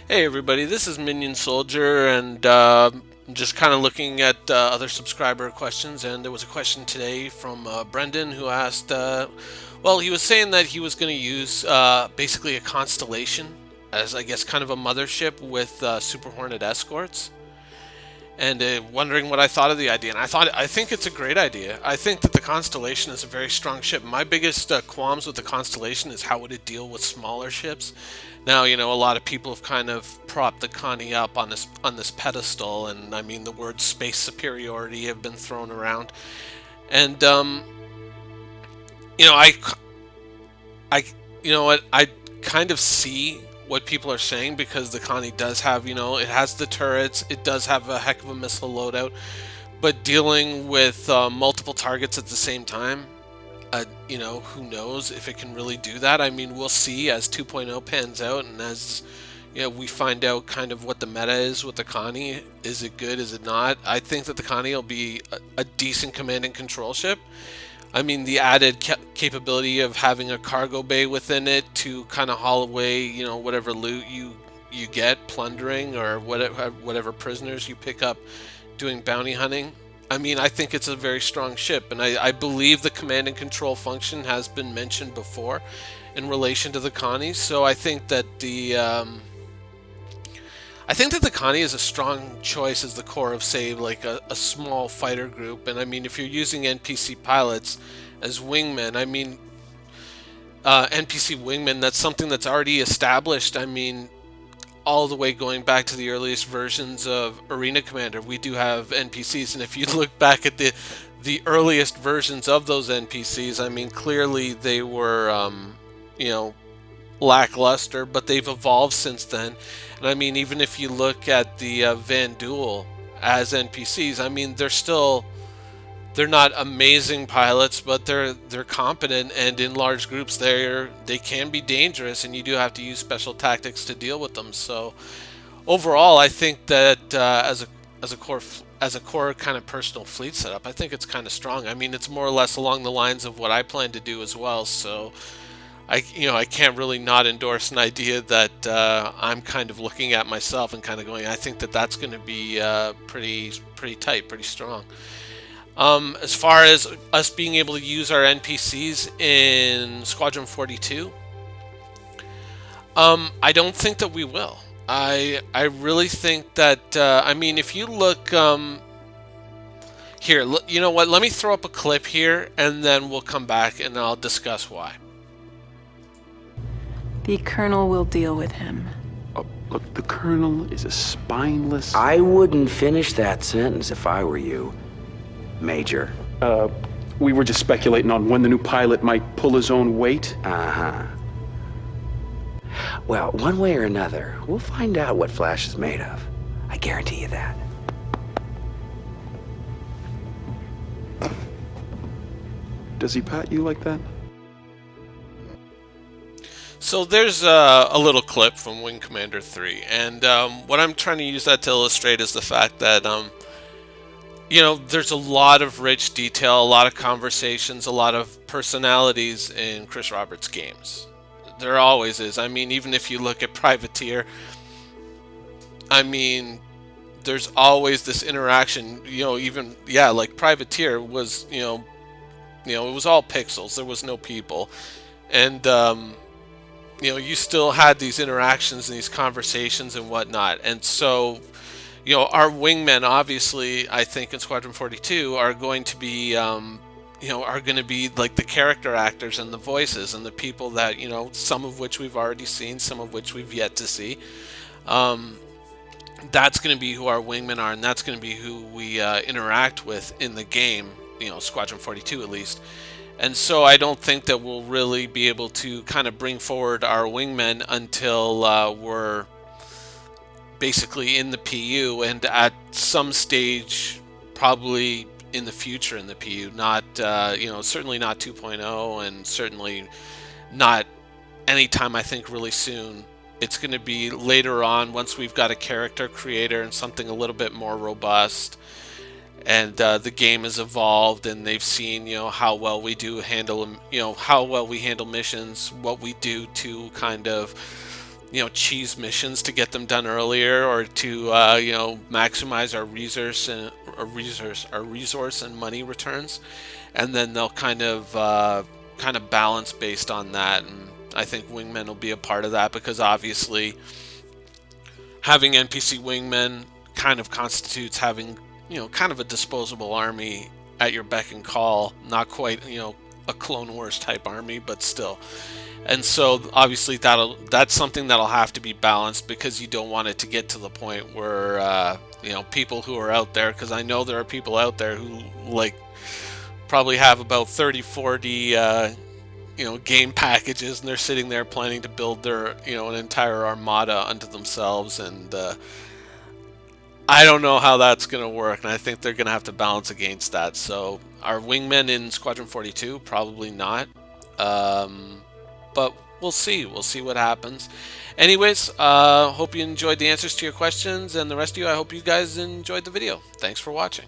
Hey everybody, this is Minion Soldier, and just kind of looking at other subscriber questions. And there was a question today from Brendan who asked, well, he was saying that he was going to use basically a constellation as, I guess, kind of a mothership with Super Hornet escorts, and wondering what I thought of the idea. And I think it's a great idea. I think that the Constellation is a very strong ship. My biggest qualms with the Constellation is how would it deal with smaller ships. Now, a lot of people have kind of propped the Connie up on this pedestal, and I mean the words space superiority have been thrown around, and you know, I, I kind of see what people are saying because the Connie does have, it has the turrets, it does have a heck of a missile loadout, but dealing with multiple targets at the same time, who knows if it can really do that? I mean, we'll see as 2.0 pans out, and as we find out kind of what the meta is with the Connie. Is it good? Is it not? I think that the Connie will be a decent command and control ship. I mean, the added capability of having a cargo bay within it to kind of haul away, whatever loot you get plundering, or whatever prisoners you pick up doing bounty hunting. I mean, I think it's a very strong ship, and I believe the command and control function has been mentioned before in relation to the Connie. So I think that the Connie is a strong choice as the core of, say, like a small fighter group. And I mean, if you're using NPC pilots as wingmen, I mean, NPC wingmen, that's something that's already established. I mean, all the way going back to the earliest versions of Arena Commander, we do have NPCs. And if you look back at the earliest versions of those NPCs, I mean, clearly they were, you know, lackluster, but they've evolved since then. And I mean, even if you look at the Van Duel as NPCs, I mean, they're not amazing pilots, but they're competent, and in large groups they can be dangerous, and you do have to use special tactics to deal with them. So overall, I think that as a core kind of personal fleet setup, I think it's kind of strong. I mean, it's more or less along the lines of what I plan to do as well. So I can't really not endorse an idea that I'm kind of looking at myself and kind of going, I think that that's going to be pretty tight, pretty strong. As far as us being able to use our NPCs in Squadron 42, I don't think that we will. I really think that I mean, if you look here, you know what? Let me throw up a clip here, and then we'll come back and I'll discuss why. The Colonel will deal with him. Oh, look, the Colonel is a spineless... I wouldn't finish that sentence if I were you, Major. We were just speculating on when the new pilot might pull his own weight. Uh-huh. Well, one way or another, we'll find out what Flash is made of. I guarantee you that. Does he pat you like that? So there's a little clip from Wing Commander 3, and what I'm trying to use that to illustrate is the fact that there's a lot of rich detail, a lot of conversations, a lot of personalities in Chris Roberts' games. There always is. I mean, even if you look at Privateer, I mean, there's always this interaction. Like Privateer was, it was all pixels. There was no people, and you still had these interactions and these conversations and whatnot. And so, our wingmen, obviously, I think in Squadron 42 are going to be, like the character actors and the voices and the people that, some of which we've already seen, some of which we've yet to see. That's going to be who our wingmen are, and that's going to be who we interact with in the game, Squadron 42 at least. And so I don't think that we'll really be able to kind of bring forward our wingmen until we're basically in the PU, and at some stage probably in the future in the PU, not certainly not 2.0, and certainly not anytime I think really soon. It's going to be later on, once we've got a character creator and something a little bit more robust, and the game has evolved, and they've seen how well we handle missions, what we do to kind of cheese missions to get them done earlier, or to maximize our resource and money returns, and then they'll kind of balance based on that. And I think wingmen will be a part of that, because obviously having NPC wingmen kind of constitutes having kind of a disposable army at your beck and call. Not quite a Clone Wars type army, but still. And so obviously that's something that'll have to be balanced, because you don't want it to get to the point where people who are out there, because I know there are people out there who probably have about 30, 40 game packages, and they're sitting there planning to build their an entire armada unto themselves. And I don't know how that's going to work, and I think they're going to have to balance against that. So are wingmen in Squadron 42? Probably not. But we'll see. We'll see what happens. Anyways, hope you enjoyed the answers to your questions, and the rest of you, I hope you guys enjoyed the video. Thanks for watching.